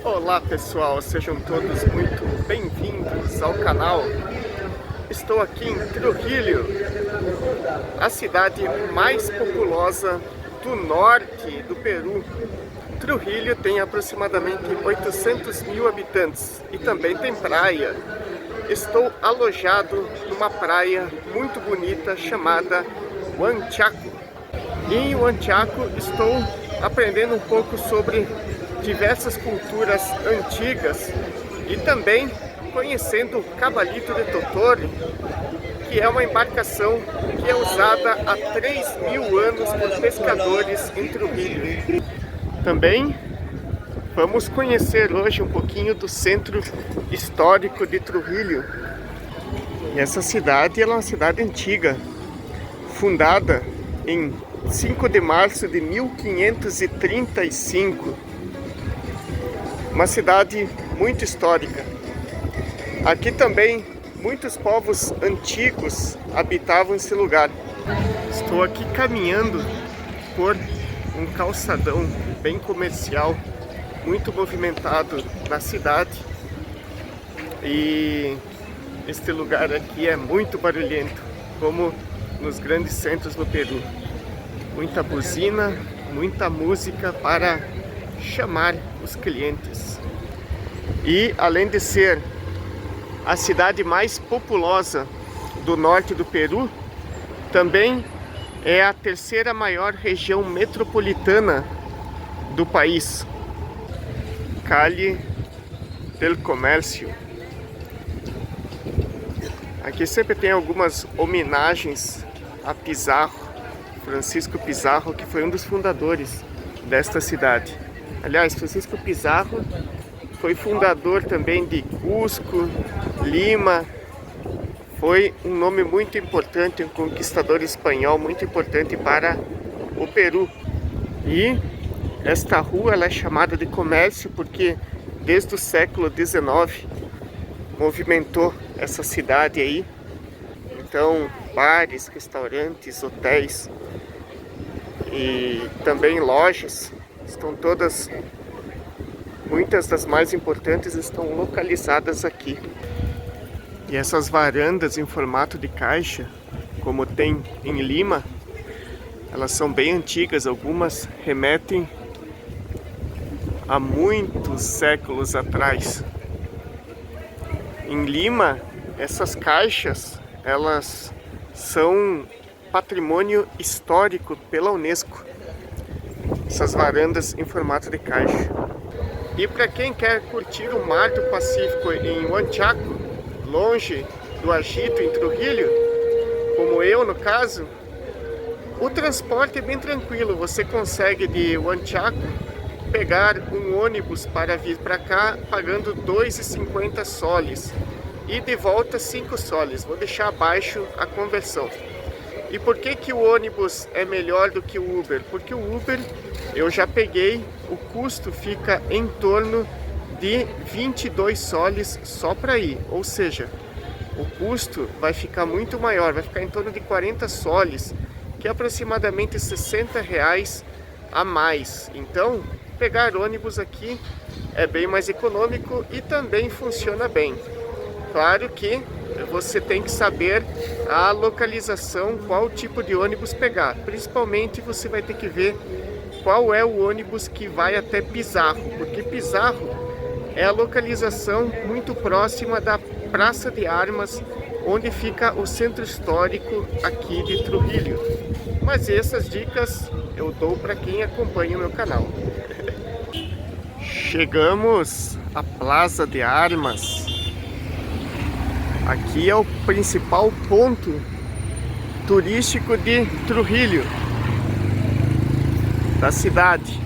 Olá pessoal, sejam todos muito bem-vindos ao canal. Estou aqui em Trujillo, a cidade mais populosa do norte do Peru. Trujillo tem aproximadamente 800 mil habitantes e também tem praia. Estou alojado numa praia muito bonita chamada Huanchaco. E em Huanchaco estou aprendendo um pouco sobre diversas culturas antigas e também conhecendo o Cabalito de Totore, que é uma embarcação que é usada há 3.000 anos por pescadores em Trujillo. Também vamos conhecer hoje um pouquinho do centro histórico de Trujillo. E essa cidade é uma cidade antiga, fundada em 5 de março de 1535. Uma cidade muito histórica. Aqui também muitos povos antigos habitavam esse lugar. Estou aqui caminhando por um calçadão bem comercial, muito movimentado na cidade. E este lugar aqui é muito barulhento, como nos grandes centros do Peru. Muita buzina, muita música para chamar os clientes. E além de ser a cidade mais populosa do norte do Peru, também é a terceira maior região metropolitana do país. Calle del Comércio. Aqui sempre tem algumas homenagens a Pizarro, Francisco Pizarro, que foi um dos fundadores desta cidade. Aliás, Francisco Pizarro foi fundador também de Cusco, Lima. Foi um nome muito importante, um conquistador espanhol muito importante para o Peru. E esta rua ela é chamada de comércio porque desde o século XIX movimentou essa cidade aí. Então, bares, restaurantes, hotéis e também lojas estão todas, muitas das mais importantes estão localizadas aqui. E essas varandas em formato de caixa, como tem em Lima, elas são bem antigas, algumas remetem a muitos séculos atrás. Em Lima, essas caixas, elas são patrimônio histórico pela Unesco. Essas varandas em formato de caixa. E para quem quer curtir o Mar do Pacífico em Huanchaco, longe do agito em Trujillo, como eu no caso, o transporte é bem tranquilo. Você consegue de Huanchaco pegar um ônibus para vir para cá pagando 2,50 soles e de volta 5 soles. Vou deixar abaixo a conversão. E por que que o ônibus é melhor do que o Uber? Porque o Uber eu já peguei, o custo fica em torno de 22 soles só para ir. Ou seja, o custo vai ficar muito maior, vai ficar em torno de 40 soles, que é aproximadamente R$60 a mais. Então, pegar ônibus aqui é bem mais econômico e também funciona bem. Claro que você tem que saber a localização, qual tipo de ônibus pegar. Principalmente você vai ter que ver qual é o ônibus que vai até Pizarro, porque Pizarro é a localização muito próxima da Praça de Armas, onde fica o centro histórico aqui de Trujillo. Mas essas dicas eu dou para quem acompanha o meu canal. Chegamos à Praça de Armas. Aqui é o principal ponto turístico de Trujillo, da cidade.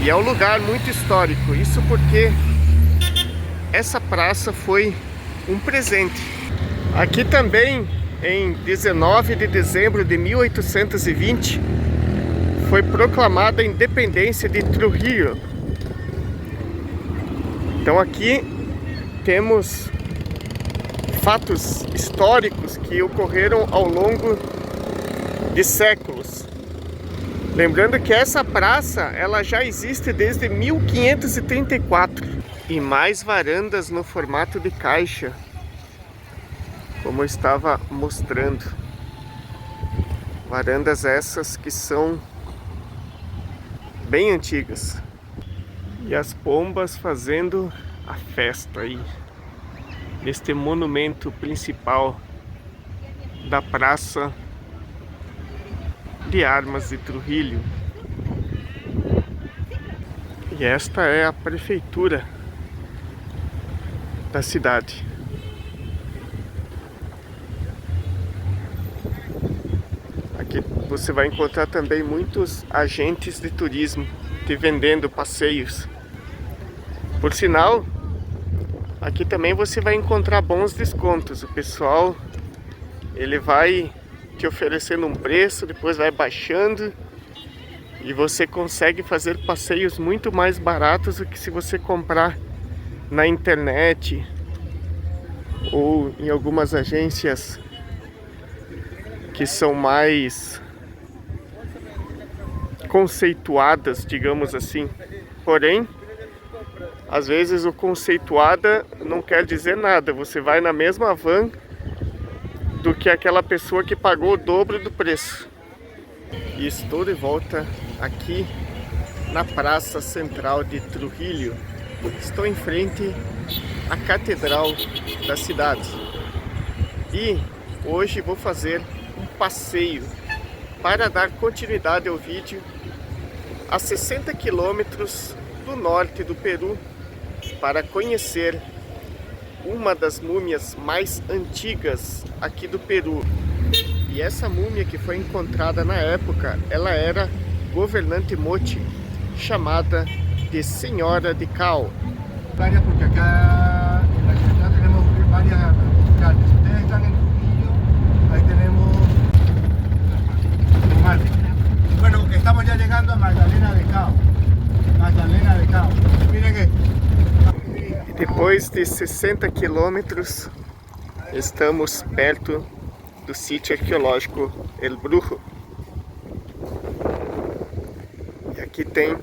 E é um lugar muito histórico. Isso porque essa praça foi um presente. Aqui também, em 19 de dezembro de 1820, foi proclamada a independência de Trujillo. Então aqui temos fatos históricos que ocorreram ao longo de séculos. Lembrando que essa praça, ela já existe desde 1534. E mais varandas no formato de caixa, como eu estava mostrando. Varandas essas que são bem antigas. E as pombas fazendo a festa aí, neste monumento principal da Praça de Armas de Trujillo. E esta é a prefeitura da cidade. Aqui você vai encontrar também muitos agentes de turismo te vendendo passeios. Por sinal, aqui também você vai encontrar bons descontos. O pessoal, ele vai te oferecendo um preço, depois vai baixando e você consegue fazer passeios muito mais baratos do que se você comprar na internet ou em algumas agências que são mais conceituadas, digamos assim. Porém, às vezes o conceituada não quer dizer nada. Você vai na mesma van do que aquela pessoa que pagou o dobro do preço. E estou de volta aqui na Praça Central de Trujillo. Estou em frente à Catedral da cidade. E hoje vou fazer um passeio para dar continuidade ao vídeo a 60 quilômetros do norte do Peru, para conhecer uma das múmias mais antigas aqui do Peru. E essa múmia que foi encontrada na época, ela era governante moche, chamada de Senhora de Cao. Porque acá en la ciudad tenemos varias grandes. Ustedes están en Trujillo, ahí tenemos Bueno, estamos ya llegando a Magdalena de Cao. Magdalena de Cao. Miren que depois de 60 quilômetros, estamos perto do sítio arqueológico El Brujo. E aqui tem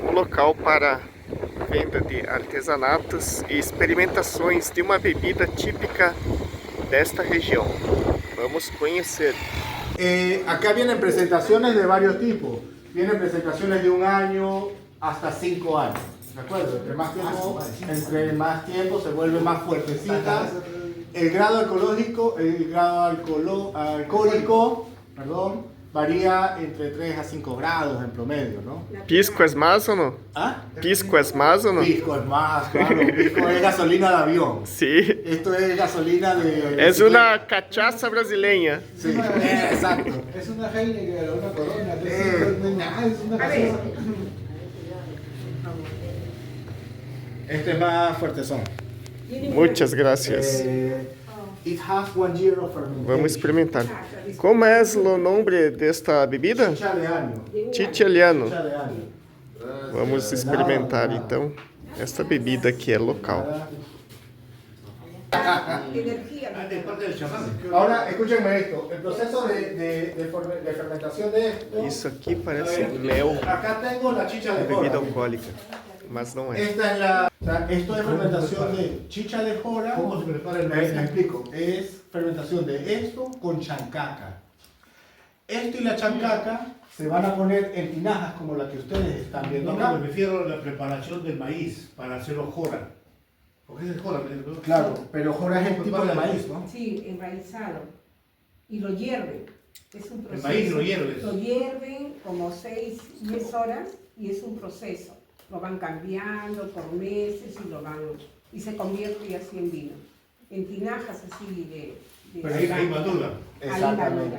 um local para venda de artesanatos e experimentações de uma bebida típica desta região. Vamos conhecer. acá vienen presentaciones de varios tipos. Vienen presentaciones de 1 año hasta 5 años. ¿De acuerdo? Entre más tiempo se vuelve más fuertecita. El grado alcohólico, perdón, varía entre 3 a 5 grados en promedio, ¿no? Pisco es más o no? ¿Ah? Pisco es más o no? Pisco es más, claro. Pisco es gasolina de avión. Sí. Esto es gasolina de... Es una cachaça brasileña. Sí, exacto. Es una Heineken, una Corona, es una gaseosa. Este es más fuertezón. Muchas gracias. It has 1 year of fermentation. Vamos experimentar. Como é o nome desta bebida? Chicha de año. Chicheliano. Chicha de año. Vamos experimentar então esta bebida que é local. Ahora, escúchenme esto. El proceso de fermentación de esto. Isso aqui parece mel, Acá tengo la chicha de bebida jora. alcoólica, mas não é. Esta es la, o sea, esto es fermentación de chicha de jora. ¿Cómo se prepara el maíz? Le explico. Es fermentación de esto con chancaca. Esto y la chancaca se van a poner en tinajas como la que ustedes están viendo acá. Me refiero a la preparación del maíz para hacerlo jora. Porque es el jora, ¿no? Claro, pero jora es el tipo de maíz, ¿no? Sí, enraizado. Y lo hierven. Es un proceso. El maíz lo hierves. Lo hierven como 6, 10 horas y es un proceso. Lo van cambiando por meses y se convierte así en vino. En tinajas así de Pero ahí madura. Exactamente.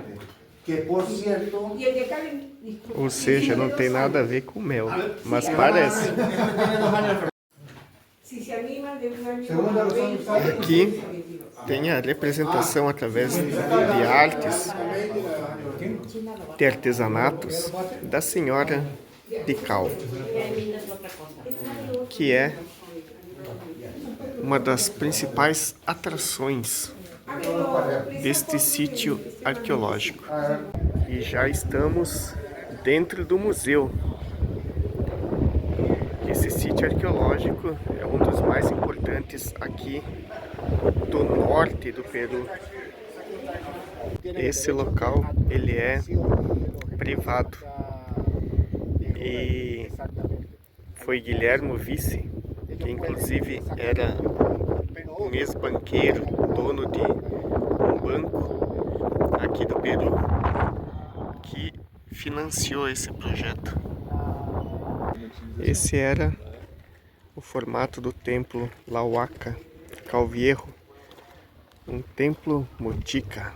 Que por cierto... Y el de acá, disculpa, Ou seja, não tem nada a ver com mel, mas parece. Esto tiene 2 años de si se animan de 1 año Segunda a razón, 20, ¿sabe? Aqui tem a representação através de artes, de artesanatos da Senhora de Cao, que é uma das principais atrações deste sítio arqueológico. E já estamos dentro do museu. Esse sítio arqueológico é um dos mais importantes aqui do norte do Peru. Esse local ele é privado e foi Guilherme Vice, que inclusive era um ex-banqueiro, dono de um banco aqui do Peru, que financiou esse projeto. Esse era o formato do templo La Huaca Calviejo, um templo mochica.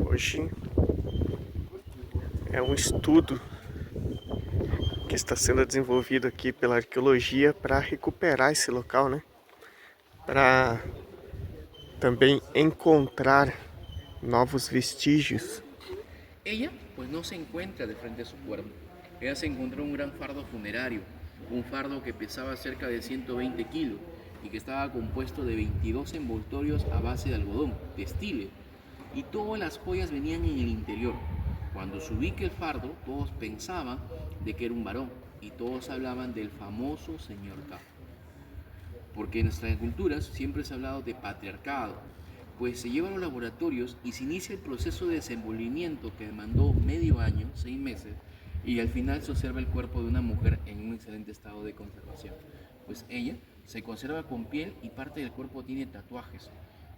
Hoje é um estudo que está sendo desenvolvido aqui pela arqueologia para recuperar esse local, né? Para também encontrar novos vestígios. Ella pues no se encuentra de frente a su cuerpo. Ella se encontró un gran fardo funerario, un fardo que pesaba cerca de 120 kilos y que estaba compuesto de 22 envoltorios a base de algodón, textiles, y todas las joyas venían en el interior. Cuando se ubica el fardo, todos pensaban de que era un varón y todos hablaban del famoso señor K. Porque en nuestras culturas siempre se ha hablado de patriarcado, pues se lleva a los laboratorios y se inicia el proceso de desenvolvimiento que demandó medio año, 6 meses, y al final se observa el cuerpo de una mujer en un excelente estado de conservación. Pues ella se conserva con piel y parte del cuerpo tiene tatuajes.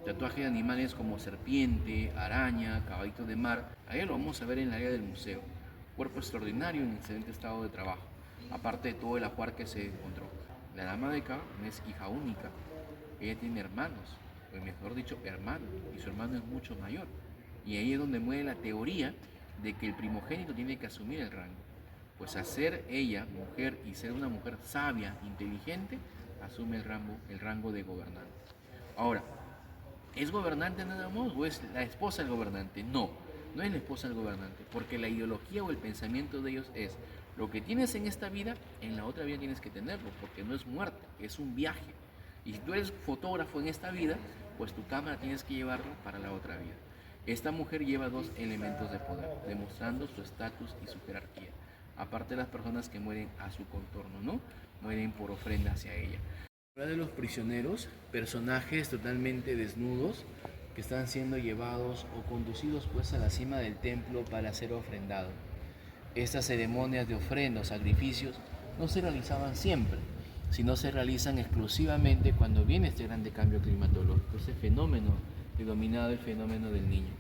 Tatuajes de animales como serpiente, araña, caballito de mar. Ahí lo vamos a ver en el área del museo. Cuerpo extraordinario en excelente estado de trabajo, aparte de todo el ajuar que se encontró. La dama de acá no es hija única, ella tiene hermanos, o mejor dicho, hermano, y su hermano es mucho mayor. Y ahí es donde muere la teoría de que el primogénito tiene que asumir el rango. Pues al ser ella mujer y ser una mujer sabia, inteligente, asume el rango de gobernante. Ahora, ¿es gobernante nada más o es la esposa del gobernante? No, no es la esposa del gobernante, porque la ideología o el pensamiento de ellos es: lo que tienes en esta vida, en la otra vida tienes que tenerlo, porque no es muerte, es un viaje. Y si tú eres fotógrafo en esta vida, pues tu cámara tienes que llevarlo para la otra vida. Esta mujer lleva 2 elementos de poder, demostrando su estatus y su jerarquía. Aparte de las personas que mueren a su contorno, ¿no? Mueren por ofrenda hacia ella. Habla de los prisioneros, personajes totalmente desnudos que están siendo llevados o conducidos pues a la cima del templo para ser ofrendados. Estas ceremonias de ofrenda o sacrificios no se realizaban siempre, sino se realizan exclusivamente cuando viene este grande cambio climatológico, ese fenómeno denominado el fenómeno del Niño.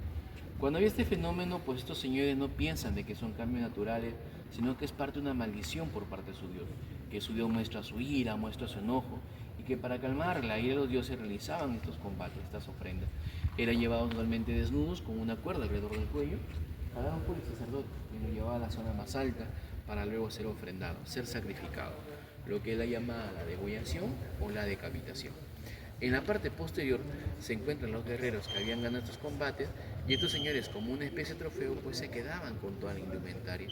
Cuando hay este fenómeno, pues estos señores no piensan de que son cambios naturales, sino que es parte de una maldición por parte de su Dios, que su Dios muestra su ira, muestra su enojo, y que para calmar la ira de los dioses realizaban estos combates, estas ofrendas. Eran llevados totalmente desnudos con una cuerda alrededor del cuello, jalados por el sacerdote, y lo llevaba a la zona más alta para luego ser ofrendado, ser sacrificado, lo que es la llamada la degollación o la decapitación. En la parte posterior se encuentran los guerreros que habían ganado estos combates, y estos señores, como una especie de trofeo, pues se quedaban con toda la indumentaria.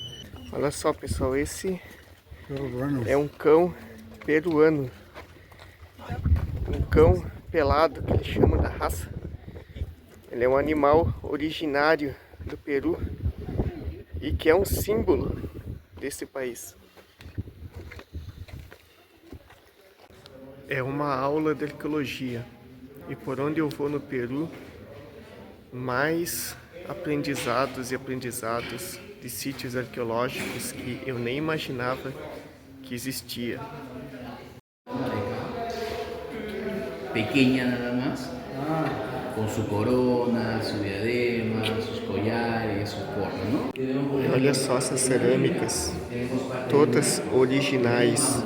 Olha só, pessoal, esse é um cão peruano. Um cão pelado, que eles chamam da raça. Ele é um animal originário do Peru e que é um símbolo desse país. É uma aula de arqueologia, e por onde eu vou no Peru, mais aprendizados e aprendizados de sítios arqueológicos que eu nem imaginava que existia. Pequeña nada más, con su corona, su diadema, sus collares, su corno, ¿no? E olha só essas cerâmicas, todas originais.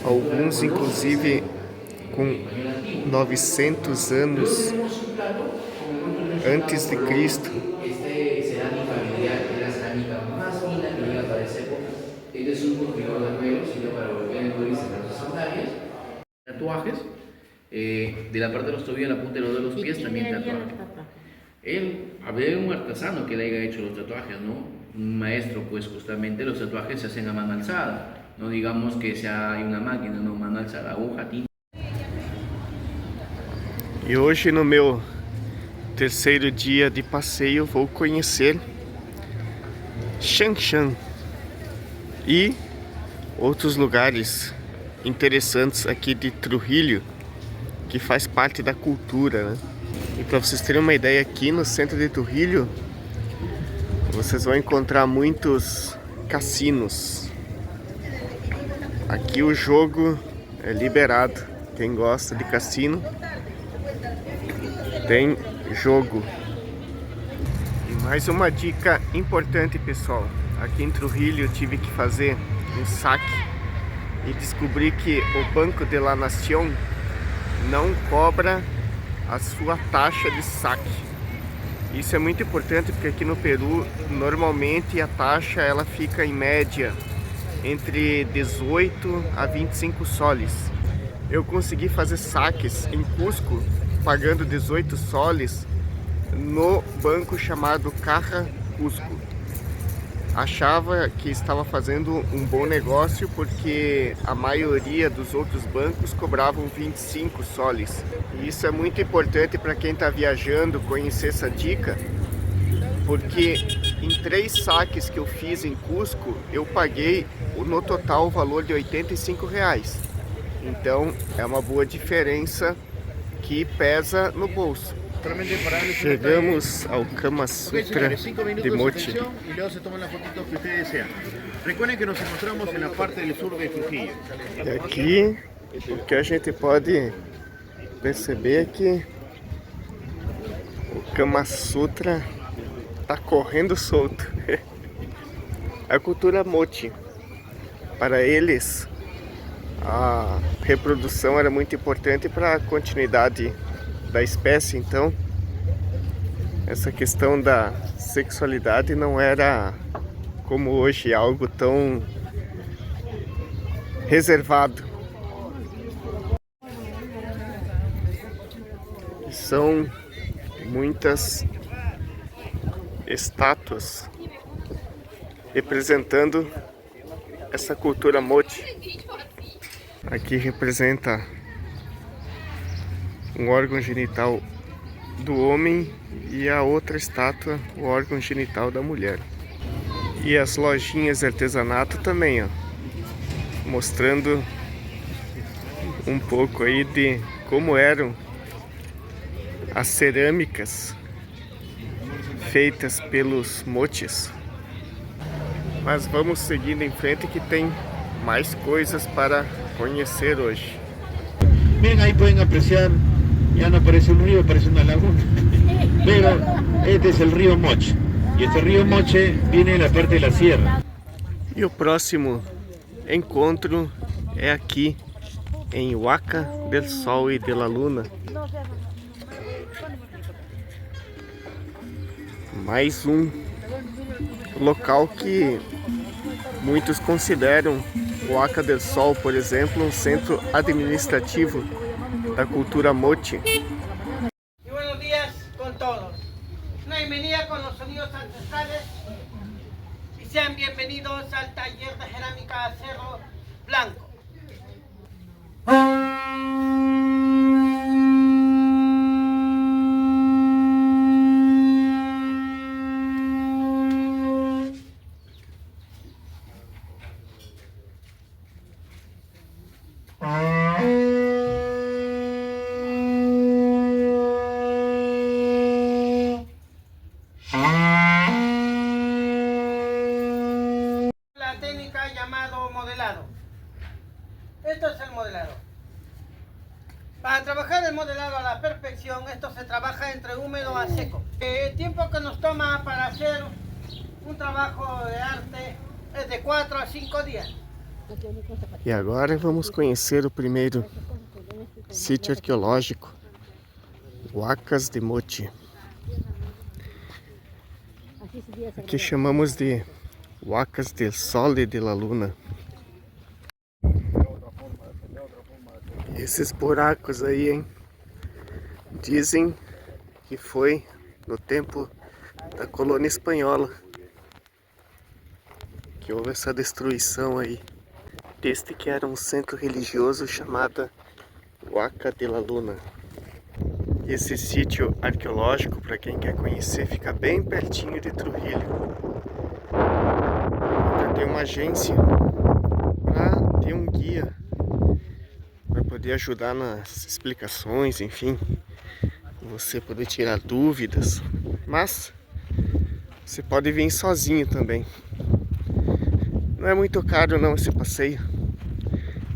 Alguns inclusive com 900 anos antes de Cristo. Este cerámica medial es la cerámica más fina que llega a aparecer. Este es un cubridor de pelo, sirve para golpear el cuello y cerrar sus sandalias. Tatuajes, de la parte de los tobillos a la punta de los pies también tatuajes. Había un artesano que le haya hecho los tatuajes, ¿no? Un maestro, pues justamente los tatuajes se hacen a mano alzada. No digamos que sea una máquina, no, mano alzada, aguja, tinta. E hoje, no meu terceiro dia de passeio, vou conhecer Xangshan e outros lugares interessantes aqui de Trujillo, que faz parte da cultura, né? E para vocês terem uma ideia, aqui no centro de Trujillo vocês vão encontrar muitos cassinos. Aqui o jogo é liberado. Quem gosta de cassino tem jogo. E mais uma dica importante, pessoal. Aqui em Trujillo eu tive que fazer um saque e descobri que o Banco de la Nación não cobra a sua taxa de saque. Isso é muito importante porque aqui no Peru normalmente a taxa ela fica em média entre 18 a 25 soles. Eu consegui fazer saques em Cusco pagando 18 soles no banco chamado Caja Cusco. Achava que estava fazendo um bom negócio porque a maioria dos outros bancos cobravam 25 soles. E isso é muito importante para quem está viajando conhecer essa dica, porque em 3 saques que eu fiz em Cusco, eu paguei no total o valor de R$85. Então é uma boa diferença que pesa no bolso. Chegamos ao Kama Sutra de Mochi. Y luego se toman las fotitos que ustedes desean. Recuerden que nos encontramos en la parte del sur de Trujillo. E aqui o que a gente pode perceber é que o Kama Sutra está correndo solto. A cultura Mochi, para eles a reprodução era muito importante para a continuidade da espécie, então essa questão da sexualidade não era como hoje, algo tão reservado. São muitas estátuas representando essa cultura Mochi. Aqui representa um órgão genital do homem e a outra estátua o órgão genital da mulher. E as lojinhas de artesanato também, ó, mostrando um pouco aí de como eram as cerâmicas feitas pelos mochis. Mas vamos seguindo em frente que tem mais coisas para conhecer hoje. Bien, ahí pueden apreciar, ya no parece un río, parece una laguna. Pero este es el río Moche. Y este río Moche viene de la parte de la sierra. E o próximo encontro é aqui em Huaca del Sol e de la Luna. Mais um local que muitos consideram Huaca del Sol, por exemplo, um centro administrativo da cultura Mochi. Y buenos días con todos. Una bienvenida con los sonidos ancestrales y sean bienvenidos al taller de cerámica Cerro Blanco. La técnica llamado modelado. Esto es el modelado. Para trabajar el modelado a la perfección, esto se trabaja entre húmedo a seco. El tiempo que nos toma para hacer un trabajo de arte es de 4 a 5 días. E agora vamos conhecer o primeiro sítio arqueológico, Huacas de Mochi. Aqui chamamos de Huacas del Sol e de la Luna. Esses buracos aí, hein? Dizem que foi no tempo da colônia espanhola que houve essa destruição aí deste que era um centro religioso chamado Huaca de la Luna. Esse sítio arqueológico, para quem quer conhecer, fica bem pertinho de Trujillo. Tem uma agência para ter um guia para poder ajudar nas explicações, enfim, você poder tirar dúvidas, mas você pode vir sozinho também. Não é muito caro não esse passeio,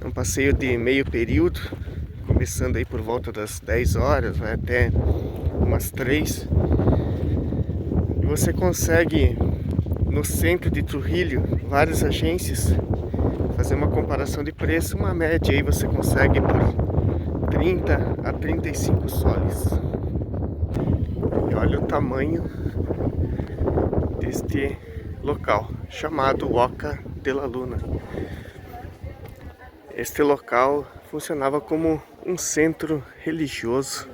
é um passeio de meio período, começando aí por volta das 10 horas, vai até umas 3, e você consegue no centro de Trujillo, várias agências, fazer uma comparação de preço, uma média aí você consegue por 30 a 35 soles. E olha o tamanho deste local, chamado Oca de la Luna. Este local funcionava como um centro religioso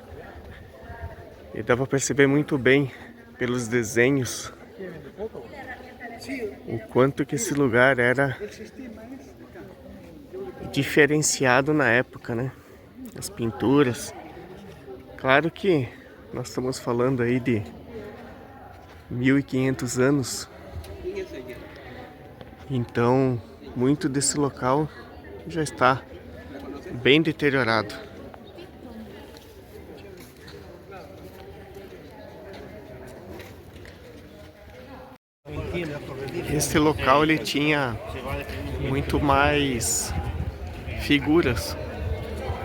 e dava para perceber muito bem pelos desenhos o quanto que esse lugar era diferenciado na época, né? As pinturas. Claro que nós estamos falando aí de 1500 anos. Então, muito desse local já está bem deteriorado. Esse local ele tinha muito mais figuras,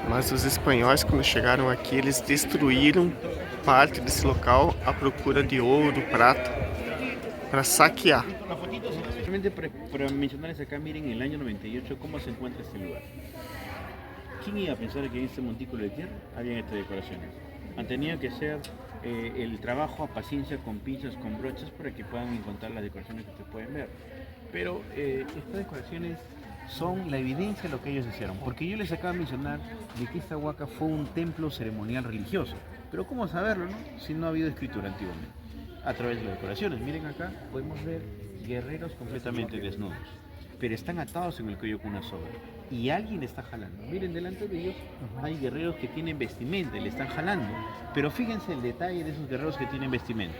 mas os espanhóis, quando chegaram aqui, eles destruíram parte desse local à procura de ouro, prata, para saquear. Simplemente para mencionarles acá, miren en el año 98 cómo se encuentra este lugar. ¿Quién iba a pensar que en este montículo de tierra habían estas decoraciones? Han tenido que ser el trabajo a paciencia con pinzas, con brochas, para que puedan encontrar las decoraciones que ustedes pueden ver. Pero estas decoraciones son la evidencia de lo que ellos hicieron, porque yo les acabo de mencionar de que esta huaca fue un templo ceremonial religioso. Pero ¿cómo saberlo, no? Si no ha habido escritura antiguamente. A través de las decoraciones, miren acá, podemos ver guerreros completamente desnudos, pero están atados en el cuello con una soga y alguien está jalando. Miren, delante de ellos hay guerreros que tienen vestimenta y le están jalando, pero fíjense el detalle de esos guerreros que tienen vestimenta.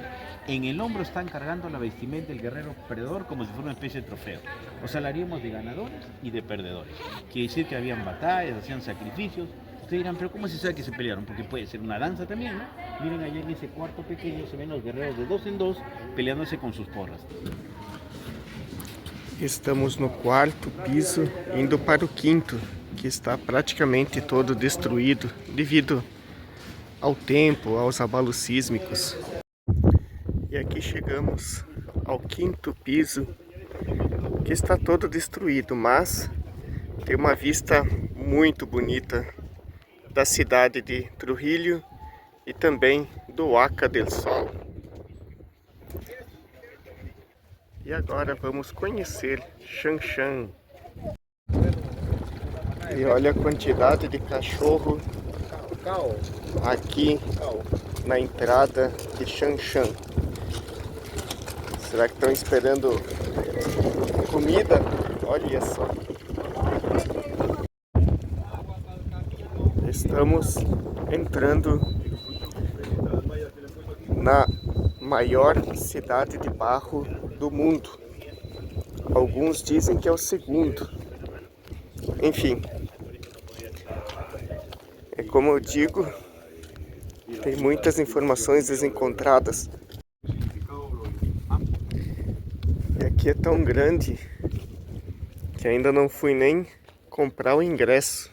En el hombro están cargando la vestimenta del guerrero perdedor como si fuera una especie de trofeo. O sea, hablaríamos de ganadores y de perdedores. Quiere decir que habían batallas, hacían sacrificios. Ustedes dirán, pero ¿cómo se sabe que se pelearon? Porque puede ser una danza también, ¿no? Miren allá en ese cuarto pequeño se ven los guerreros de 2 en 2 peleándose con sus porras. Estamos no 4º piso, indo para o 5º, que está praticamente todo destruído devido ao tempo, aos abalos sísmicos. E aqui chegamos ao 5º piso, que está todo destruído, mas tem uma vista muito bonita da cidade de Trujillo e também do Oca del Sol. E agora vamos conhecer Xanxan. E olha a quantidade de cachorro aqui na entrada de Xanxan. Será que estão esperando comida? Olha só. Estamos entrando na maior cidade de barro do mundo. Alguns dizem que é o segundo. Enfim, é como eu digo, tem muitas informações desencontradas. E aqui é tão grande que ainda não fui nem comprar o ingresso.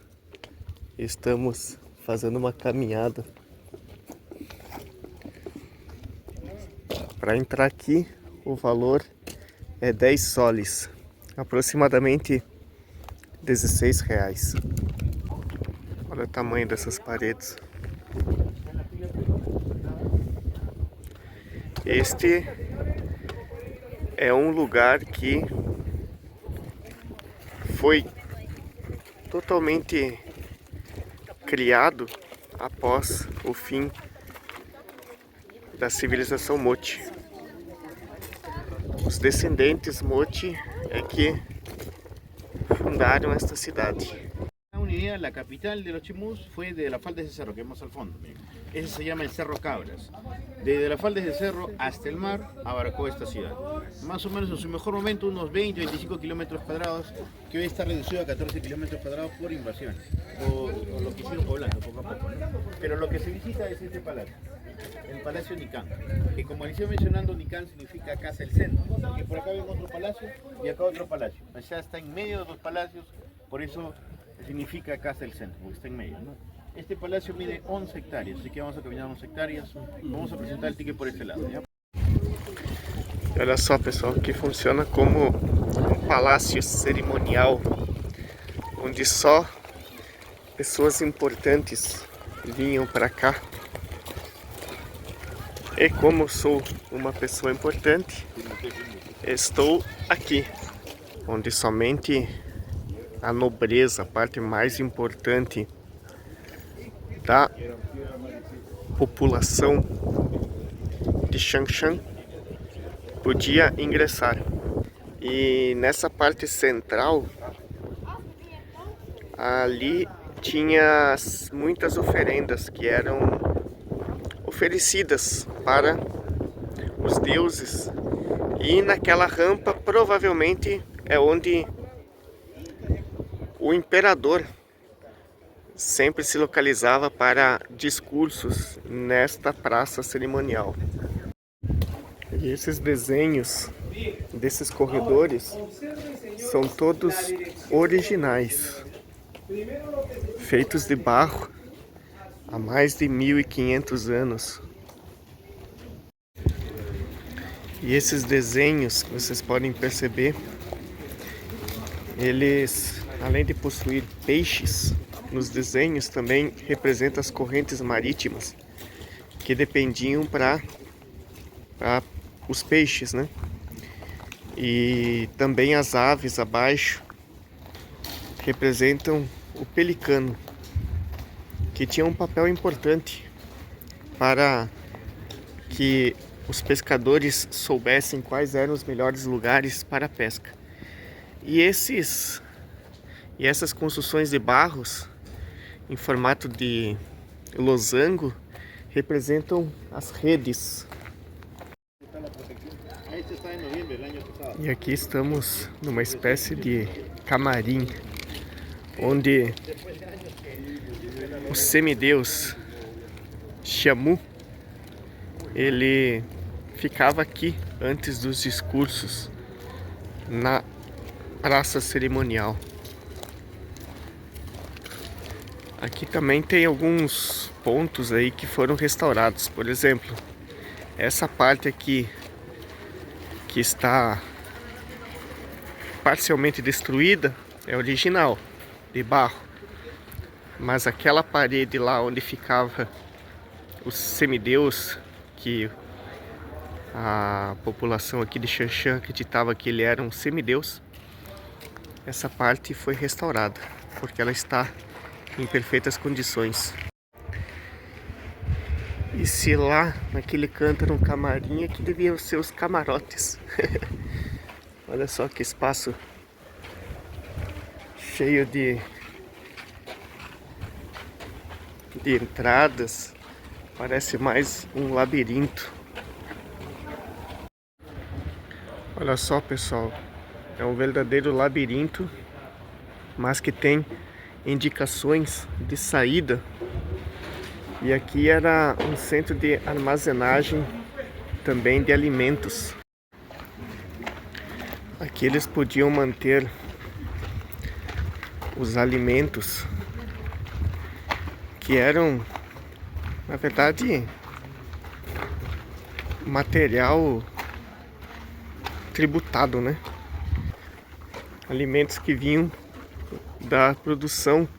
Estamos fazendo uma caminhada. Para entrar aqui, o valor é 10 soles, aproximadamente 16 reais. Olha o tamanho dessas paredes. Este é um lugar que foi totalmente criado após o fim da civilização Moche. Os descendentes Moche é que fundaron esta cidade. Una idea, la capital de los chimús fue de la falda de ese cerro que vemos al fondo. ese se llama el Cerro Cabras. Desde las faldas del cerro hasta el mar abarcó esta ciudad. Más o menos en su mejor momento unos 20-25 kilómetros cuadrados, que hoy está reducido a 14 kilómetros cuadrados por invasiones, o lo que hicieron poblando poco a poco, ¿no? Pero lo que se visita es este palacio, el Palacio Nicán, que como les iba mencionando, Nicán significa casa del centro, porque por acá vemos otro palacio y acá otro palacio. Allá está en medio de dos palacios, por eso significa casa del centro, porque está en medio, ¿no? Este palacio mide 11 hectáreas, así que vamos a caminar 11 hectáreas. Vamos a presentar el ticket por este lado, ¿ya? E olha só, pessoal, que funciona como um palácio cerimonial, onde só pessoas importantes vinham para cá. E como sou uma pessoa importante, estou aqui, onde somente a nobreza, a parte mais importante da população de Changshan, podia ingressar. E nessa parte central, ali tinha muitas oferendas que eram oferecidas para os deuses. E naquela rampa provavelmente é onde o imperador sempre se localizava para discursos nesta praça cerimonial. E esses desenhos desses corredores são todos originais, feitos de barro há mais de 1500 anos. E esses desenhos, vocês podem perceber, eles, além de possuir peixes, nos desenhos também representa as correntes marítimas que dependiam para os peixes, né? E também as aves abaixo representam o pelicano, que tinha um papel importante para que os pescadores soubessem quais eram os melhores lugares para a pesca. E essas construções de barros em formato de losango representam as redes. E aqui estamos numa espécie de camarim, onde o semideus Xiamu, ele ficava aqui antes dos discursos na praça cerimonial. Aqui também tem alguns pontos aí que foram restaurados. Por exemplo, essa parte aqui que está parcialmente destruída é original, de barro. Mas aquela parede lá onde ficava os semideus, que a população aqui de Changshan acreditava que ele era um semideus, essa parte foi restaurada, porque ela está em perfeitas condições. E se lá naquele canto era um camarim, aqui deviam ser os camarotes. Olha só que espaço cheio de entradas, parece mais um labirinto. Olha só, pessoal, é um verdadeiro labirinto, mas que tem indicações de saída. E aqui era um centro de armazenagem também de alimentos. Aqui eles podiam manter os alimentos que eram, na verdade, material tributado, né? Alimentos que vinham da produção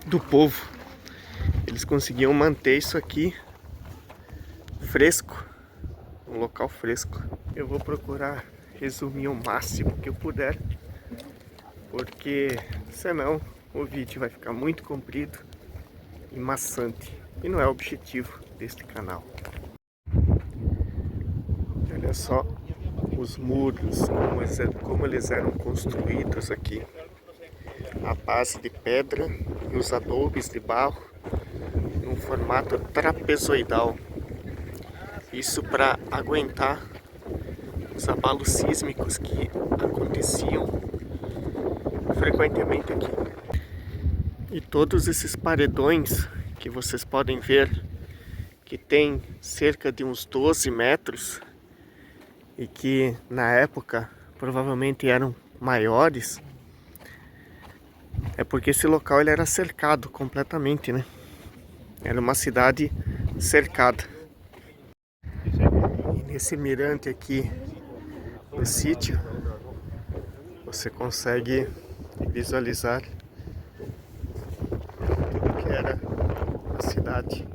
do povo. Eles conseguiam manter isso aqui fresco, um local fresco. Eu vou procurar resumir o máximo que eu puder, porque senão o vídeo vai ficar muito comprido e maçante, e não é o objetivo deste canal. Olha só os muros, como eles eram construídos aqui. A base de pedra e os adobes de barro num formato trapezoidal. Isso para aguentar os abalos sísmicos que aconteciam frequentemente aqui. E todos esses paredões que vocês podem ver, que tem cerca de uns 12 metros e que na época provavelmente eram maiores, é porque esse local ele era cercado completamente, né? Era uma cidade cercada. E nesse mirante aqui do sítio, você consegue visualizar tudo que era a cidade.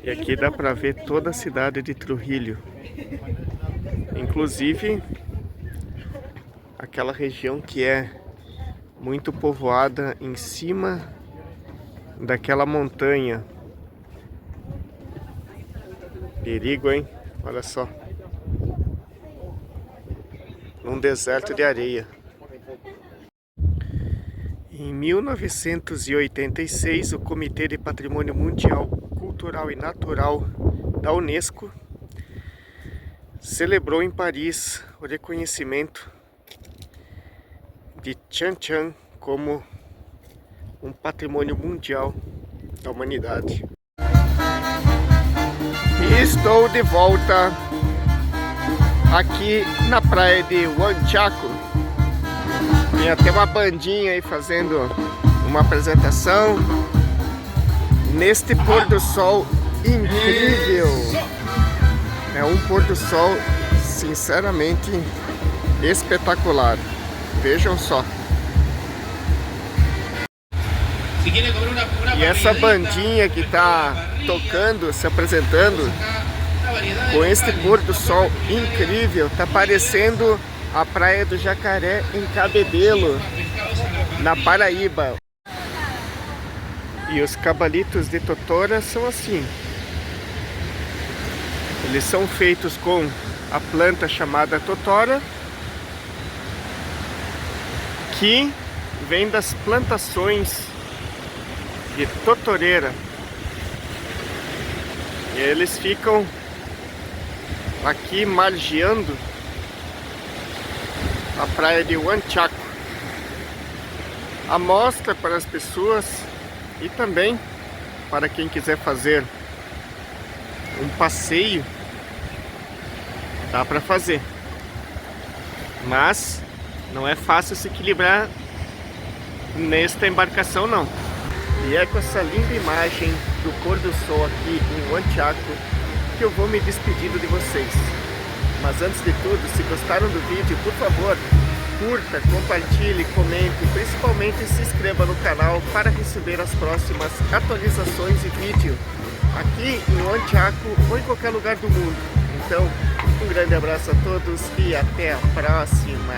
E aqui dá para ver toda a cidade de Trujillo, inclusive aquela região que é muito povoada em cima daquela montanha. Perigo, hein? Olha só. Num deserto de areia. Em 1986, o Comitê de Patrimônio Mundial Cultural e Natural da Unesco celebrou em Paris o reconhecimento de Chan Chan como um patrimônio mundial da humanidade. E estou de volta aqui na praia de Huanchaco. Tem até uma bandinha aí fazendo uma apresentação neste pôr do sol incrível. É um pôr do sol sinceramente espetacular. Vejam só. E essa bandinha que está tocando, se apresentando, com este pôr do sol incrível, tá parecendo a Praia do Jacaré em Cabedelo, na Paraíba. E os cabalitos de totora são assim. Eles são feitos com a planta chamada totora, que vem das plantações de totoreira. E eles ficam aqui margeando a praia de Huanchaco. A mostra para as pessoas e também para quem quiser fazer um passeio, dá para fazer. Mas não é fácil se equilibrar nesta embarcação não. E é com essa linda imagem do pôr do sol aqui em Huanchaco que eu vou me despedindo de vocês. Mas antes de tudo, se gostaram do vídeo, por favor, curta, compartilhe, comente e principalmente se inscreva no canal para receber as próximas atualizações e vídeo aqui em Huanchaco ou em qualquer lugar do mundo. Então, um grande abraço a todos e até a próxima!